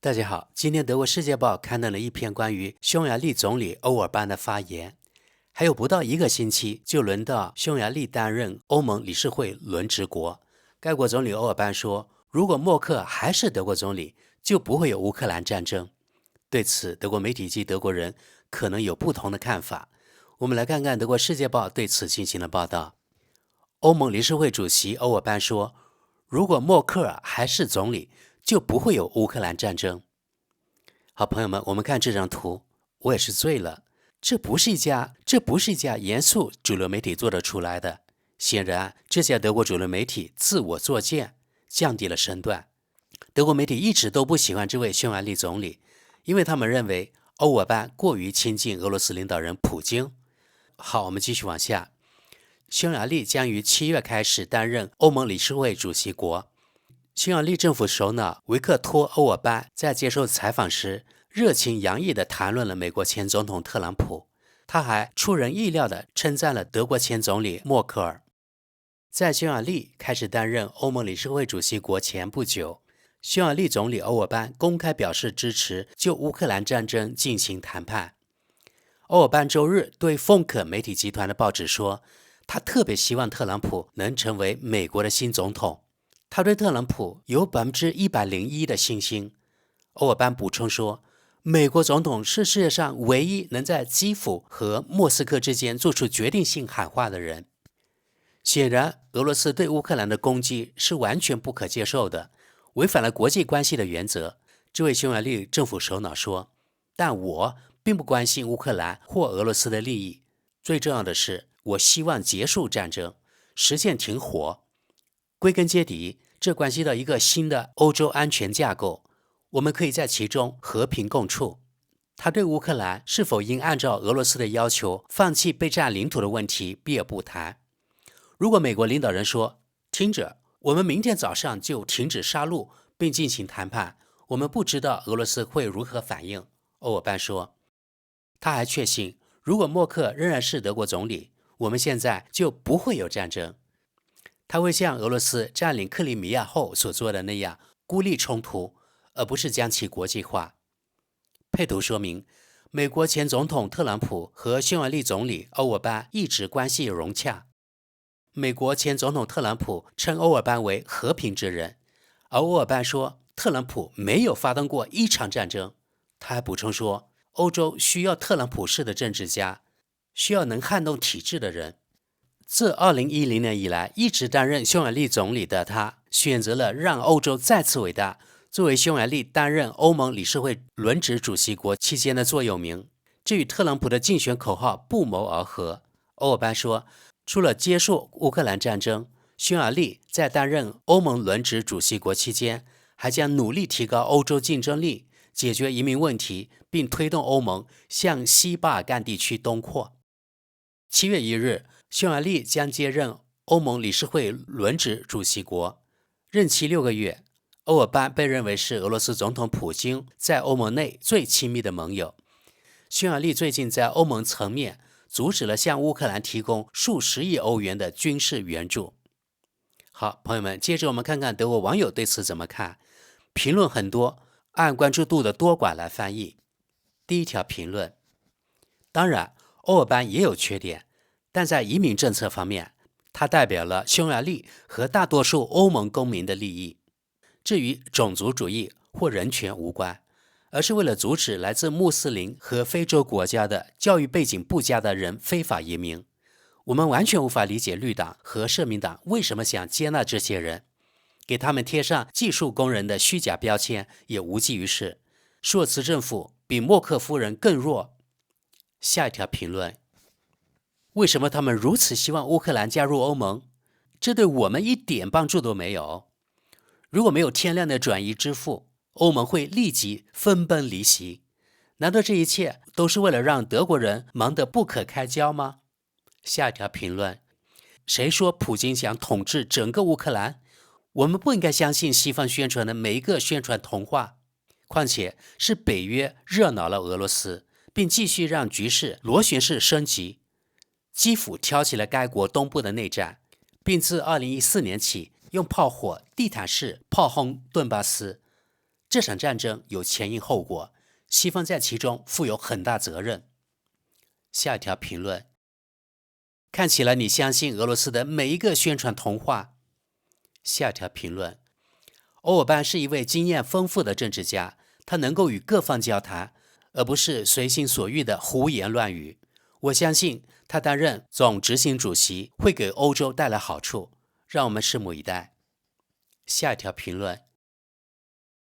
大家好，今天德国《世界报》刊登了一篇关于匈牙利总理欧尔班的发言。还有不到一个星期就轮到匈牙利担任欧盟理事会轮值国。该国总理欧尔班说，如果默克还是德国总理，就不会有乌克兰战争。对此，德国媒体及德国人可能有不同的看法。我们来看看德国《世界报》对此进行的报道。欧盟理事会主席欧尔班说，如果默克尔还是总理，就不会有乌克兰战争。好，朋友们，我们看这张图，我也是醉了。这不是一家严肃主流媒体做得出来的。显然，这家德国主流媒体自我作践，降低了身段。德国媒体一直都不喜欢这位匈牙利总理，因为他们认为欧尔班过于亲近俄罗斯领导人普京。好，我们继续往下。匈牙利将于7月开始担任欧盟理事会主席国。匈牙利政府首脑维克托·欧尔班在接受采访时，热情洋溢地谈论了美国前总统特朗普。他还出人意料地称赞了德国前总理默克尔。在匈牙利开始担任欧盟理事会主席国前不久，匈牙利总理欧尔班公开表示支持就乌克兰战争进行谈判。欧尔班周日对凤可媒体集团的报纸说，他特别希望特朗普能成为美国的新总统。他对特朗普有101%的信心。欧尔班补充说，美国总统是世界上唯一能在基辅和莫斯科之间做出决定性喊话的人。显然，俄罗斯对乌克兰的攻击是完全不可接受的，违反了国际关系的原则。这位匈牙利政府首脑说，但我并不关心乌克兰或俄罗斯的利益，最重要的是，我希望结束战争，实现停火。归根结底，这关系到一个新的欧洲安全架构，我们可以在其中和平共处。他对乌克兰是否应按照俄罗斯的要求放弃被占领土的问题避而不谈。如果美国领导人说，听着，我们明天早上就停止杀戮并进行谈判，我们不知道俄罗斯会如何反应。欧尔班说，他还确信，如果默克仍然是德国总理，我们现在就不会有战争。他会像俄罗斯占领克里米亚后所做的那样孤立冲突，而不是将其国际化。配图说明，美国前总统特朗普和匈牙利总理欧尔班一直关系融洽。美国前总统特朗普称欧尔班为和平之人，而欧尔班说特朗普没有发动过一场战争。他还补充说，欧洲需要特朗普式的政治家，需要能撼动体制的人。自2010年以来一直担任匈牙利总理的他，选择了让欧洲再次伟大作为匈牙利担任欧盟理事会轮值主席国期间的座右铭，这与特朗普的竞选口号不谋而合。欧尔班说，除了结束乌克兰战争，匈牙利在担任欧盟轮值主席国期间，还将努力提高欧洲竞争力，解决移民问题，并推动欧盟向西巴尔干地区东扩。7月1日，匈牙利将接任欧盟理事会轮值主席国，任期6个月。欧尔班被认为是俄罗斯总统普京在欧盟内最亲密的盟友。匈牙利最近在欧盟层面阻止了向乌克兰提供数十亿欧元的军事援助。好，朋友们，接着我们看看德国网友对此怎么看。评论很多，按关注度的多寡来翻译。第一条评论，当然，欧尔班也有缺点，但在移民政策方面，他代表了匈牙利和大多数欧盟公民的利益。这与种族主义或人权无关，而是为了阻止来自穆斯林和非洲国家的教育背景不佳的人非法移民。我们完全无法理解绿党和社民党为什么想接纳这些人，给他们贴上技术工人的虚假标签也无济于事。朔茨政府比默克夫人更弱。下一条评论，为什么他们如此希望乌克兰加入欧盟？这对我们一点帮助都没有。如果没有天量的转移支付，欧盟会立即分崩离析。难道这一切都是为了让德国人忙得不可开交吗？下一条评论，谁说普京想统治整个乌克兰？我们不应该相信西方宣传的每一个宣传童话。况且是北约热恼了俄罗斯，并继续让局势螺旋式升级。基辅挑起了该国东部的内战，并自2014年起用炮火地毯式炮轰顿巴斯。这场战争有前因后果，西方在其中负有很大责任。下一条评论，看起来你相信俄罗斯的每一个宣传童话。下一条评论，欧尔班是一位经验丰富的政治家，他能够与各方交谈，而不是随心所欲的胡言乱语。我相信他担任总执行主席会给欧洲带来好处，让我们拭目以待。下一条评论，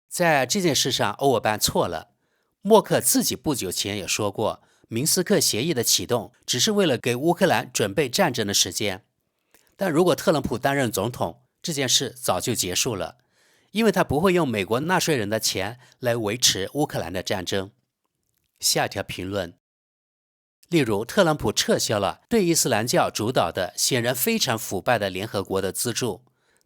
在这件事上欧尔班错了。默克自己不久前也说过，明斯克协议的启动只是为了给乌克兰准备战争的时间。但如果特朗普担任总统，这件事早就结束了，因为他不会用美国纳税人的钱来维持乌克兰的战争。下一条评论，例如特朗普撤销了对伊斯兰教主导的显然非常腐败的联合国的资助。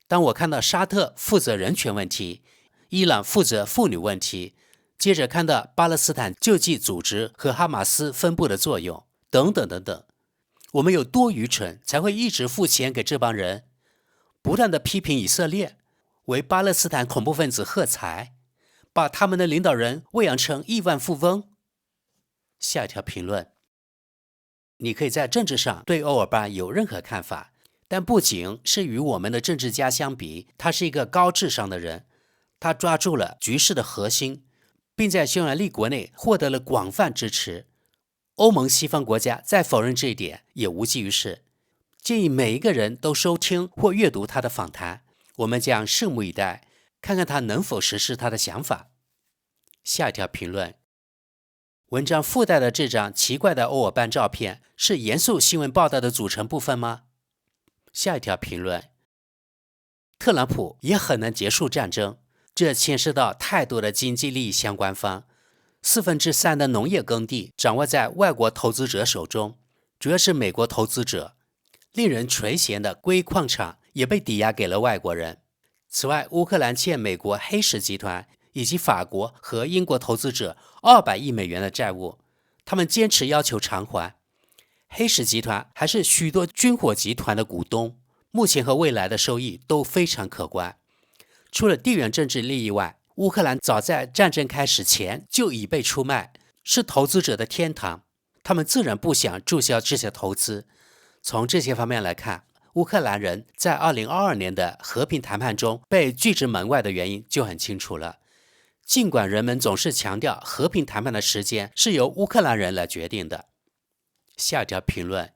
当我看到沙特负责人权问题，伊朗负责妇女问题，接着看到巴勒斯坦救济组织和哈马斯分布的作用，等等等等，我们有多愚蠢才会一直付钱给这帮人，不断地批评以色列，为巴勒斯坦恐怖分子喝彩，把他们的领导人喂养成亿万富翁。下一条评论，你可以在政治上对欧尔班有任何看法，但不仅是与我们的政治家相比，他是一个高智商的人，他抓住了局势的核心，并在匈牙利国内获得了广泛支持。欧盟西方国家再否认这一点也无济于事。建议每一个人都收听或阅读他的访谈，我们将拭目以待，看看他能否实施他的想法。下一条评论，文章附带的这张奇怪的欧尔班照片是严肃新闻报道的组成部分吗？下一条评论，特朗普也很难结束战争，这牵涉到太多的经济利益相关方，3/4的农业耕地掌握在外国投资者手中，主要是美国投资者。令人垂涎的硅矿厂也被抵押给了外国人。此外，乌克兰欠美国黑石集团以及法国和英国投资者200亿美元的债务，他们坚持要求偿还。黑石集团还是许多军火集团的股东，目前和未来的收益都非常可观。除了地缘政治利益外，乌克兰早在战争开始前就已被出卖，是投资者的天堂，他们自然不想注销这些投资。从这些方面来看，乌克兰人在2022年的和平谈判中被拒之门外的原因就很清楚了。尽管人们总是强调和平谈判的时间是由乌克兰人来决定的。下一条评论，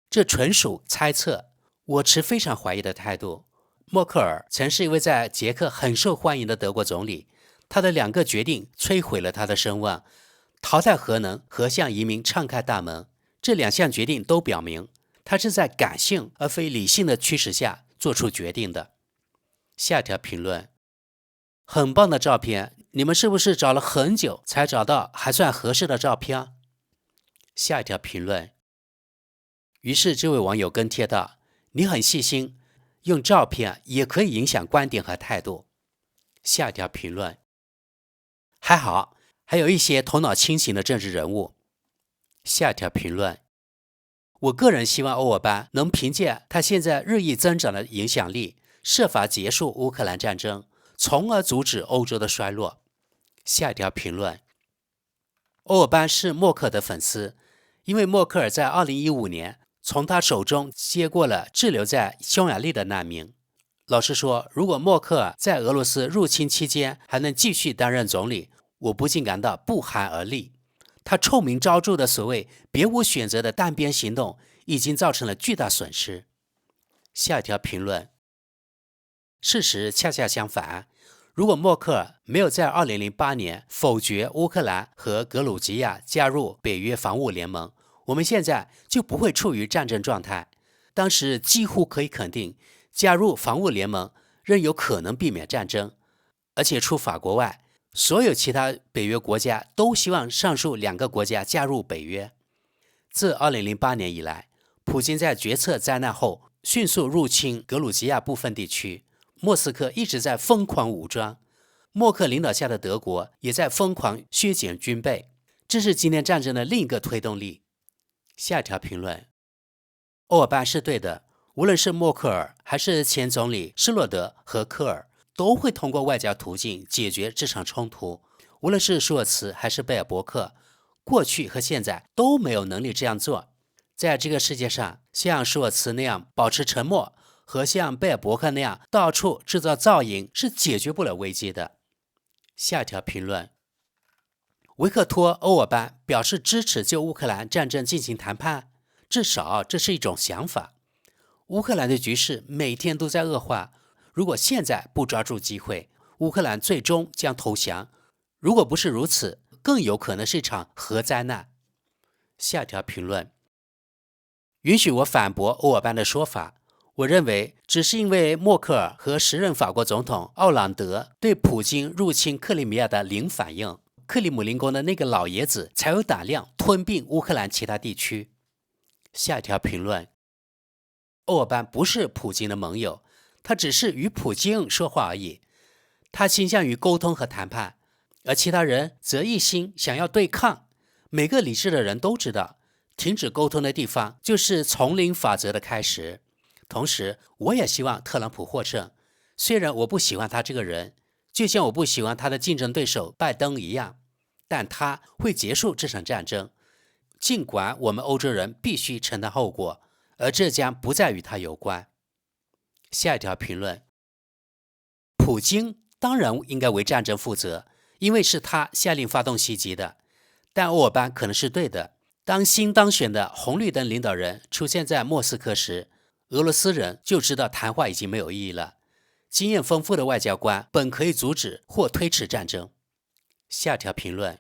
这纯属猜测，我持非常怀疑的态度。默克尔曾是一位在捷克很受欢迎的德国总理，他的2个决定摧毁了他的声望，淘汰核能和向移民敞开大门。这2项决定都表明，他是在感性而非理性的驱使下做出决定的。下一条评论，很棒的照片，你们是不是找了很久才找到还算合适的照片？下一条评论，于是这位网友跟贴道，你很细心，用照片也可以影响观点和态度。下一条评论，还好，还有一些头脑清醒的政治人物。下一条评论，我个人希望欧尔班能凭借他现在日益增长的影响力，设法结束乌克兰战争，从而阻止欧洲的衰落。下一条评论，欧尔班是默克尔的粉丝，因为默克尔在2015年从他手中接过了滞留在匈牙利的难民。老实说，如果默克尔在俄罗斯入侵期间还能继续担任总理，我不禁感到不寒而栗。他臭名昭著的所谓别无选择的单边行动已经造成了巨大损失。下一条评论，事实恰恰相反，如果默克尔没有在2008年否决乌克兰和格鲁吉亚加入北约防务联盟，我们现在就不会处于战争状态。当时几乎可以肯定，加入防务联盟仍有可能避免战争，而且除法国外，所有其他北约国家都希望上述2个国家加入北约。自2008年以来，普京在决策灾难后迅速入侵格鲁吉亚部分地区，莫斯科一直在疯狂武装，默克领导下的德国也在疯狂削减军备，这是今天战争的另一个推动力。下一条评论，欧尔班是对的，无论是默克尔还是前总理施洛德和科尔，都会通过外交途径解决这场冲突。无论是舒尔茨还是贝尔伯克，过去和现在都没有能力这样做。在这个世界上，像舒尔茨那样保持沉默，和像贝尔伯克那样到处制造噪音是解决不了危机的。下一条评论，维克托·欧尔班表示支持就乌克兰战争进行谈判，至少这是一种想法。乌克兰的局势每天都在恶化，如果现在不抓住机会，乌克兰最终将投降。如果不是如此，更有可能是一场核灾难。下一条评论，允许我反驳欧尔班的说法。我认为只是因为默克尔和时任法国总统奥朗德对普京入侵克里米亚的零反应，克里姆林宫的那个老爷子才有胆量吞并乌克兰其他地区。下一条评论，欧尔班不是普京的盟友，他只是与普京说话而已。他倾向于沟通和谈判，而其他人则一心想要对抗。每个理智的人都知道，停止沟通的地方就是丛林法则的开始。同时，我也希望特朗普获胜，虽然我不喜欢他这个人，就像我不喜欢他的竞争对手拜登一样，但他会结束这场战争，尽管我们欧洲人必须承担后果，而这将不再与他有关。下一条评论，普京当然应该为战争负责，因为是他下令发动袭击的，但欧尔班可能是对的。当新当选的红绿灯领导人出现在莫斯科时，俄罗斯人就知道谈话已经没有意义了。经验丰富的外交官本可以阻止或推迟战争。下条评论，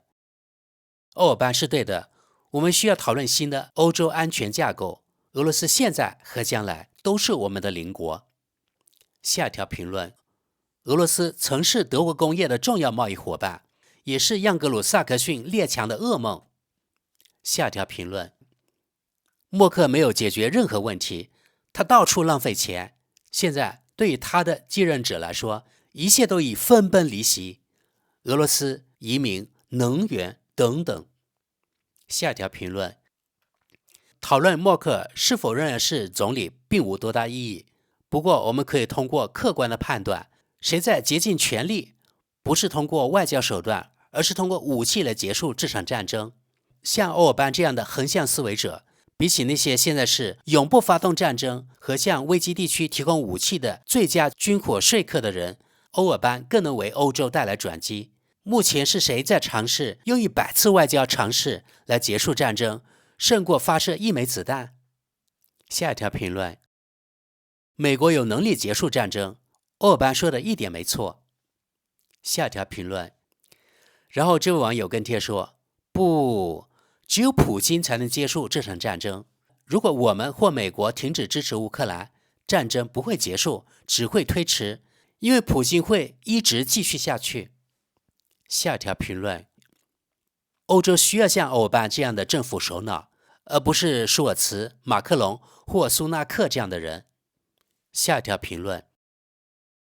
欧尔班是对的，我们需要讨论新的欧洲安全架构。俄罗斯现在和将来都是我们的邻国。下条评论，俄罗斯曾是德国工业的重要贸易伙伴，也是盎格鲁撒克逊列强的噩梦。下条评论，默克没有解决任何问题，他到处浪费钱，现在对于他的继任者来说，一切都已分崩离析，俄罗斯、移民、能源等等。下条评论，讨论默克尔是否仍然是总理并无多大意义，不过我们可以通过客观的判断，谁在竭尽全力，不是通过外交手段，而是通过武器来结束这场战争。像欧尔班这样的横向思维者，比起那些现在是永不发动战争和向危机地区提供武器的最佳军火说客的人，欧尔班更能为欧洲带来转机。目前是谁在尝试用100次外交尝试来结束战争，胜过发射1枚子弹？下一条评论，美国有能力结束战争，欧尔班说的一点没错。下一条评论，然后这位网友跟帖说，不，只有普京才能结束这场战争。如果我们或美国停止支持乌克兰，战争不会结束，只会推迟，因为普京会一直继续下去。下一条评论，欧洲需要像欧尔班这样的政府首脑，而不是舒尔茨、马克龙或苏纳克这样的人。下一条评论，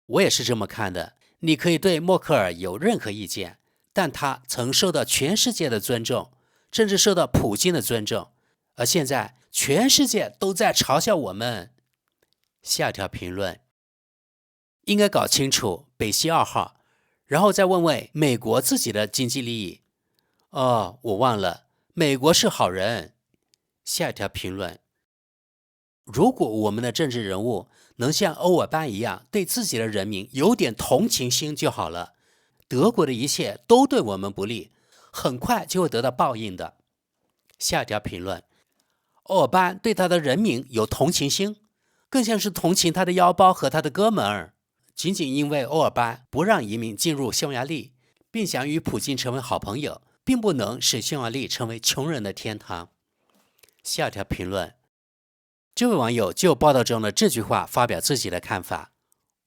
我也是这么看的。你可以对默克尔有任何意见，但他曾受到全世界的尊重，甚至受到普京的尊重，而现在全世界都在嘲笑我们。下一条评论，应该搞清楚北溪2号，然后再问问美国自己的经济利益。哦，我忘了，美国是好人。下一条评论，如果我们的政治人物能像欧尔班一样对自己的人民有点同情心就好了。德国的一切都对我们不利，很快就会得到报应的。下一条评论，欧尔班对他的人民有同情心，更像是同情他的腰包和他的哥们儿。仅仅因为欧尔班不让移民进入匈牙利，并想与普京成为好朋友，并不能使匈牙利成为穷人的天堂。下一条评论，这位网友就报道中的这句话发表自己的看法。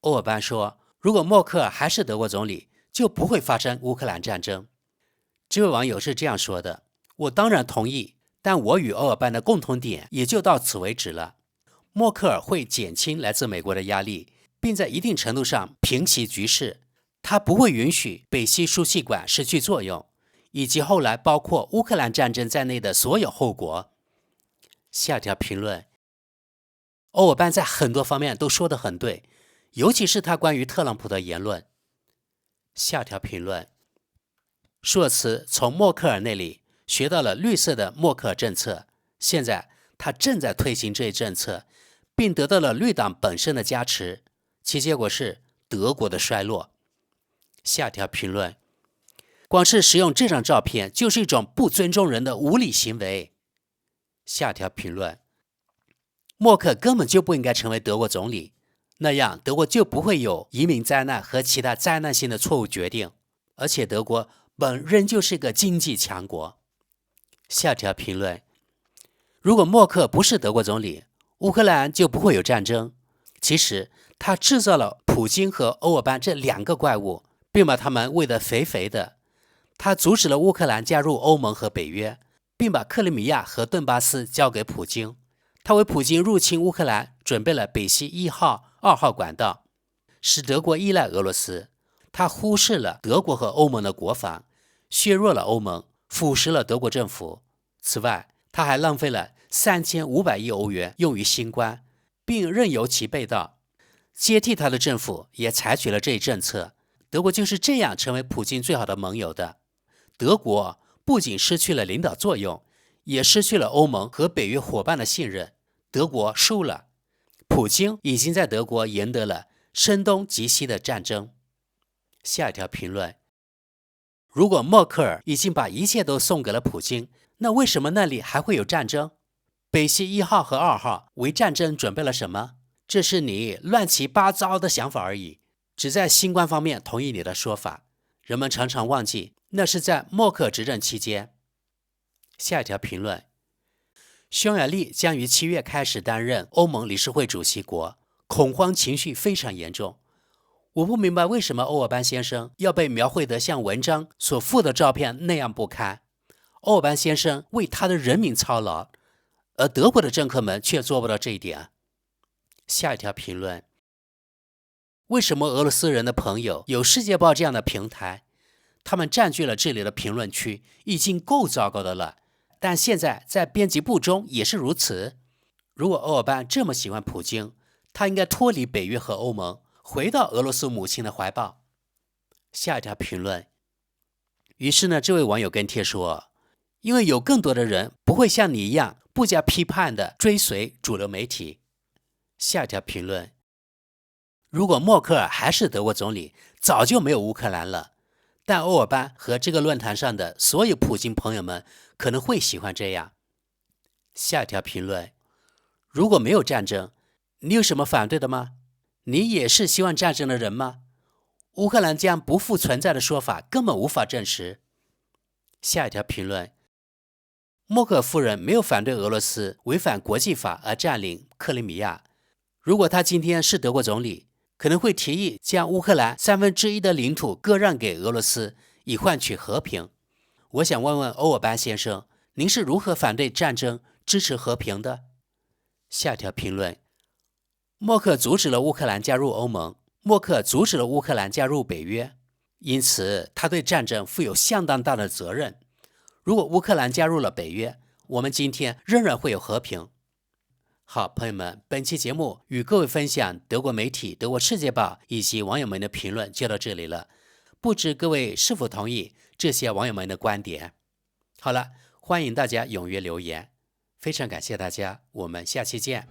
欧尔班说，如果默克尔还是德国总理，就不会发生乌克兰战争。这位网友是这样说的，我当然同意，但我与欧尔班的共同点也就到此为止了。默克尔会减轻来自美国的压力，并在一定程度上平息局势。他不会允许北溪输气管失去作用，以及后来包括乌克兰战争在内的所有后果。下条评论，欧尔班在很多方面都说得很对，尤其是他关于特朗普的言论。下条评论，舒尔茨从默克尔那里学到了绿色的默克尔政策，现在他正在推行这一政策，并得到了绿党本身的加持，其结果是德国的衰落。下条评论，光是使用这张照片就是一种不尊重人的无理行为。下条评论，默克尔根本就不应该成为德国总理，那样德国就不会有移民灾难和其他灾难性的错误决定，而且德国仍旧是一个经济强国。下条评论，如果默克尔不是德国总理，乌克兰就不会有战争。其实他制造了普京和欧尔班这两个怪物，并把他们喂得肥肥的。他阻止了乌克兰加入欧盟和北约，并把克里米亚和顿巴斯交给普京。他为普京入侵乌克兰准备了北溪1号、2号管道，使德国依赖俄罗斯。他忽视了德国和欧盟的国防，削弱了欧盟，腐蚀了德国政府。此外，他还浪费了3500亿欧元用于新冠，并任由其被盗。接替他的政府也采取了这一政策。德国就是这样成为普京最好的盟友的。德国不仅失去了领导作用，也失去了欧盟和北约伙伴的信任。德国输了，普京已经在德国赢得了声东击西的战争。下一条评论，如果默克尔已经把一切都送给了普京，那为什么那里还会有战争？北溪1号和2号为战争准备了什么？这是你乱七八糟的想法而已，只在新冠方面同意你的说法。人们常常忘记，那是在默克尔执政期间。下一条评论，匈牙利将于7月开始担任欧盟理事会主席国，恐慌情绪非常严重。我不明白为什么欧尔班先生要被描绘得像文章所附的照片那样不堪。欧尔班先生为他的人民操劳，而德国的政客们却做不到这一点。下一条评论，为什么俄罗斯人的朋友有世界报这样的平台？他们占据了这里的评论区，已经够糟糕的了，但现在在编辑部中也是如此。如果欧尔班这么喜欢普京，他应该脱离北约和欧盟，回到俄罗斯母亲的怀抱。下一条评论，于是呢，这位网友跟帖说，因为有更多的人不会像你一样不加批判地追随主流媒体。下一条评论，如果默克尔还是德国总理，早就没有乌克兰了。但欧尔班和这个论坛上的所有普京朋友们可能会喜欢这样。下一条评论，如果没有战争，你有什么反对的吗？你也是希望战争的人吗？乌克兰将不复存在的说法根本无法证实。下一条评论，默克尔夫人没有反对俄罗斯违反国际法而占领克里米亚。如果他今天是德国总理，可能会提议将乌克兰1/3的领土割让给俄罗斯，以换取和平。我想问问欧尔班先生，您是如何反对战争、支持和平的？下条评论，默克尔阻止了乌克兰加入欧盟，默克尔阻止了乌克兰加入北约，因此他对战争负有相当大的责任。如果乌克兰加入了北约，我们今天仍然会有和平。好，朋友们，本期节目与各位分享德国媒体德国世界报以及网友们的评论就到这里了，不知各位是否同意这些网友们的观点？好了，欢迎大家踊跃留言，非常感谢大家，我们下期见。